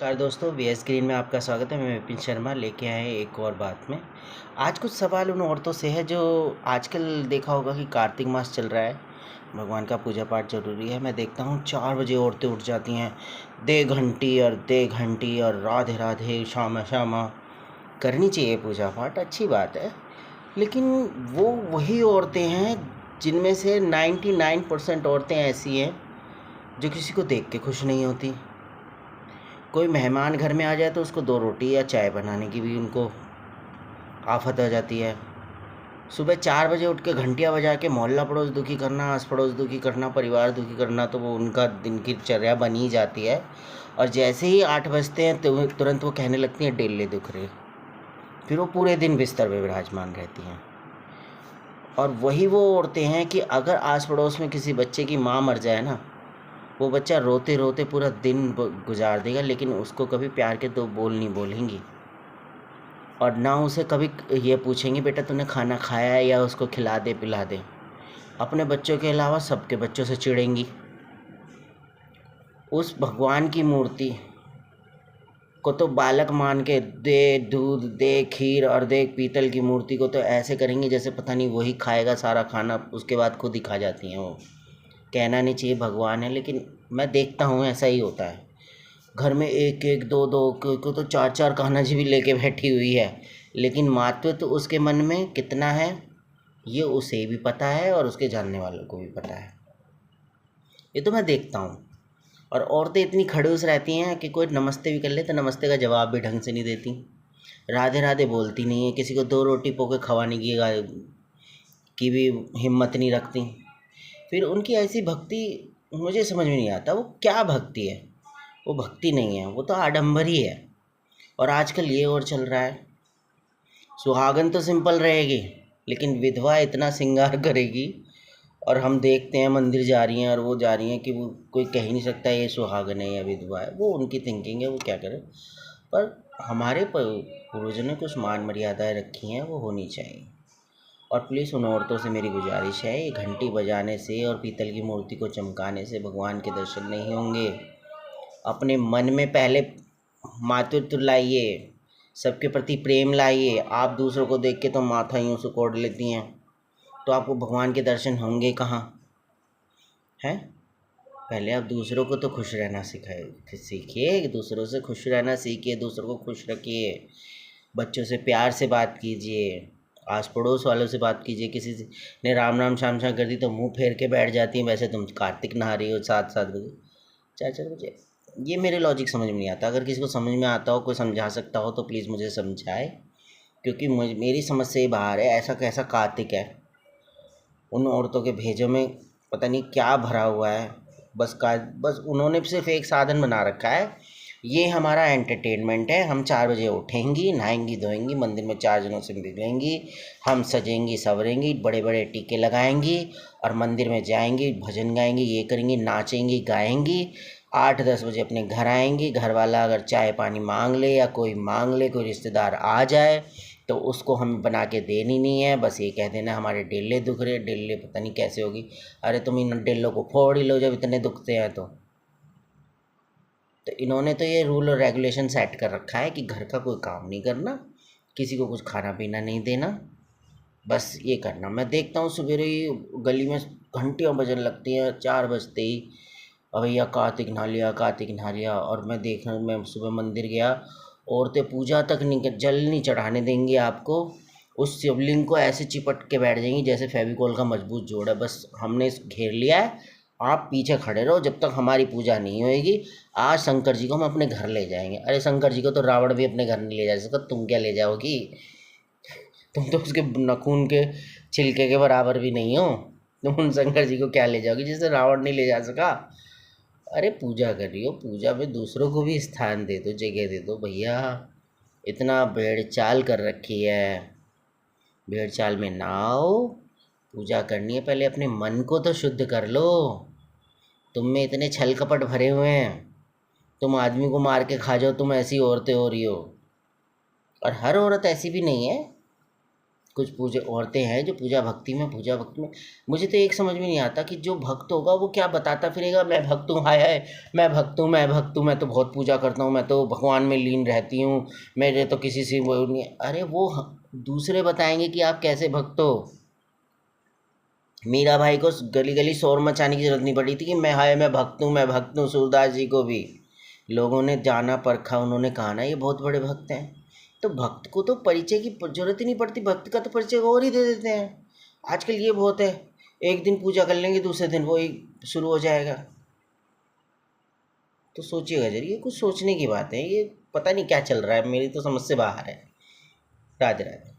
नमस्कार दोस्तों, VS green में आपका स्वागत है। मैं विपिन शर्मा लेके आए हैं एक और बात में। आज कुछ सवाल उन औरतों से है जो आजकल देखा होगा कि कार्तिक मास चल रहा है, भगवान का पूजा पाठ ज़रूरी है। मैं देखता हूँ 4 बजे औरतें उठ जाती हैं, दे घंटी और राधे राधे श्यामा श्यामा। करनी चाहिए पूजा पाठ, अच्छी बात है, लेकिन वो वही औरतें हैं जिनमें से 99% औरतें ऐसी हैं जो किसी को देख के खुश नहीं होती। कोई मेहमान घर में आ जाए तो उसको 2 रोटी या चाय बनाने की भी उनको आफत आ जाती है। सुबह 4 बजे उठ के घंटियाँ बजा के मोहल्ला पड़ोस दुखी करना, आस पड़ोस दुखी करना, परिवार दुखी करना, तो वो उनका दिन की चर्या बन ही जाती है। और जैसे ही 8 बजते हैं तो तुरंत वो कहने लगती हैं डेले दुख रहे। फिर वो पूरे दिन बिस्तर पे विराजमान रहती हैं। और वही वो औरतें हैं कि अगर आस पड़ोस में किसी बच्चे की माँ मर जाए ना, वो बच्चा रोते रोते पूरा दिन गुजार देगा, लेकिन उसको कभी प्यार के 2 बोल नहीं बोलेंगी। और ना उसे कभी ये पूछेंगी बेटा तूने खाना खाया है, या उसको खिला दे पिला दे। अपने बच्चों के अलावा सबके बच्चों से चिढ़ेंगी। उस भगवान की मूर्ति को तो बालक मान के दे दूध, दे खीर और दे पीतल की मूर्ति को तो ऐसे करेंगी जैसे पता नहीं वही खाएगा सारा खाना, उसके बाद खुद ही खा जाती हैं वो। कहना नहीं चाहिए भगवान है, लेकिन मैं देखता हूँ ऐसा ही होता है। घर में एक एक दो दो को तो 4 कान्हा जी भी लेके बैठी हुई है, लेकिन मातृत्व तो उसके मन में कितना है ये उसे भी पता है और उसके जानने वालों को भी पता है। ये तो मैं देखता हूँ। और औरतें इतनी खड़ूस रहती हैं कि कोई नमस्ते भी कर ले तो नमस्ते का जवाब भी ढंग से नहीं देती, राधे राधे बोलती नहीं है, किसी को 2 रोटी पोके खवाने की भी हिम्मत नहीं रखती। फिर उनकी ऐसी भक्ति मुझे समझ में नहीं आता, वो क्या भक्ति है? वो भक्ति नहीं है, वो तो आडंबर ही है। और आजकल ये और चल रहा है, सुहागन तो सिंपल रहेगी लेकिन विधवा इतना श्रृंगार करेगी। और हम देखते हैं मंदिर जा रही हैं और वो जा रही हैं कि वो कोई कह ही नहीं सकता ये सुहागन है या विधवा है, वो उनकी थिंकिंग है, वो क्या करें। पर हमारे पूर्वजों ने कुछ मान मर्यादाएं रखी हैं, वो होनी चाहिए। और प्लीज़ उन औरतों से मेरी गुजारिश है, ये घंटी बजाने से और पीतल की मूर्ति को चमकाने से भगवान के दर्शन नहीं होंगे। अपने मन में पहले मातृत्व लाइए, सबके प्रति प्रेम लाइए। आप दूसरों को देख के तो माथा यूँ सिकोड़ लेती हैं, तो आपको भगवान के दर्शन होंगे कहाँ हैं? पहले आप दूसरों को तो खुश रहना सीखिए, दूसरों से खुश रहना सीखिए, दूसरों को खुश रखिए। बच्चों से प्यार से बात कीजिए, आस पड़ोस वालों से बात कीजिए। किसी से ने राम राम शाम शाम कर दी तो मुंह फेर के बैठ जाती हैं, वैसे तुम कार्तिक नहा रही हो 7-7 बजे, 4-4 बजे। ये मेरे लॉजिक समझ में नहीं आता। अगर किसी को समझ में आता हो, कोई समझा सकता हो तो प्लीज़ मुझे समझाए, क्योंकि मेरी समझ से बाहर है। ऐसा कैसा कार्तिक है? उन औरतों के भेजों में पता नहीं क्या भरा हुआ है। बस उन्होंने सिर्फ एक साधन बना रखा है, ये हमारा एंटरटेनमेंट है। हम 4 बजे उठेंगी, नहाएंगी धोएंगी, मंदिर में 4 जनों से मिलेंगी, हम सजेंगी सवरेंगी, बड़े बड़े टीके लगाएंगी और मंदिर में जाएंगी, भजन गाएंगी, ये करेंगी, नाचेंगी गाएंगी। 8-10 बजे अपने घर आएंगी। घर वाला अगर चाय पानी मांग ले या कोई मांग ले, कोई रिश्तेदार आ जाए, तो उसको हमें बना के देनी नहीं है। बस ये कह देना हमारे डेले दुख रहे। डेले पता नहीं कैसे होगी। अरे तुम इन डेलों को फोड़ ही लो जब इतने दुखते हैं तो इन्होंने तो ये रूल और रेगुलेशन सेट कर रखा है कि घर का कोई काम नहीं करना, किसी को कुछ खाना पीना नहीं देना, बस ये करना। मैं देखता हूँ सवेरे ही गली में घंटियाँ बजने लगती हैं 4 बजते ही, भैया कार्तिक नहा लिया, कार्तिक नहा लिया। और मैं सुबह मंदिर गया, औरतें पूजा तक नहीं, जल नहीं चढ़ाने देंगी आपको। उस शिवलिंग को ऐसे चिपट के बैठ जाएंगी जैसे फेविकोल का मजबूत जोड़ है। बस हमने इस घेर लिया है, आप पीछे खड़े रहो जब तक हमारी पूजा नहीं होएगी। आज शंकर जी को हम अपने घर ले जाएंगे। अरे शंकर जी को तो रावण भी अपने घर नहीं ले जा सकता, तुम क्या ले जाओगी? तुम तो उसके नखून के छिलके के बराबर भी नहीं हो। तुम उन शंकर जी को क्या ले जाओगी जिसे रावण नहीं ले जा सका? अरे पूजा कर रही हो, पूजा में दूसरों को भी स्थान दे दो, जगह दे दो भैया। इतना भेड़ चाल कर रखी है, भेड़ चाल में ना आओ। पूजा करनी है, पहले अपने मन को तो शुद्ध कर लो। तुम में इतने छल कपट भरे हुए हैं, तुम आदमी को मार के खा जाओ, तुम ऐसी औरतें हो रही हो। और हर औरत ऐसी भी नहीं है। कुछ पूजा औरतें हैं जो पूजा भक्ति में मुझे तो एक समझ में नहीं आता कि जो भक्त होगा वो क्या बताता फिरेगा, मैं भक्त हूँ, हाय हाय मैं भक्त हूँ, मैं भक्त हूँ, मैं तो बहुत पूजा करता हूँ, मैं तो भगवान में लीन रहती हूँ, मेरे तो किसी से वो नहीं है। अरे वो दूसरे बताएंगे कि आप कैसे भक्त हो। मीरा भाई को गली गली शोर मचाने की जरूरत नहीं पड़ी थी कि मैं हाय मैं भक्त हूँ, मैं भक्त हूँ। सूरदास जी को भी लोगों ने जाना परखा, उन्होंने कहा ना ये बहुत बड़े भक्त हैं। तो भक्त को तो परिचय की जरूरत ही नहीं पड़ती, भक्त का तो परिचय और ही दे देते हैं। आजकल ये बहुत है, एक दिन पूजा कर लेंगे दूसरे दिन वो ही शुरू हो जाएगा। तो सोचिएगा जरिए, कुछ सोचने की बात है ये, पता नहीं क्या चल रहा है, मेरी तो समझ से बाहर है। राधे राधे।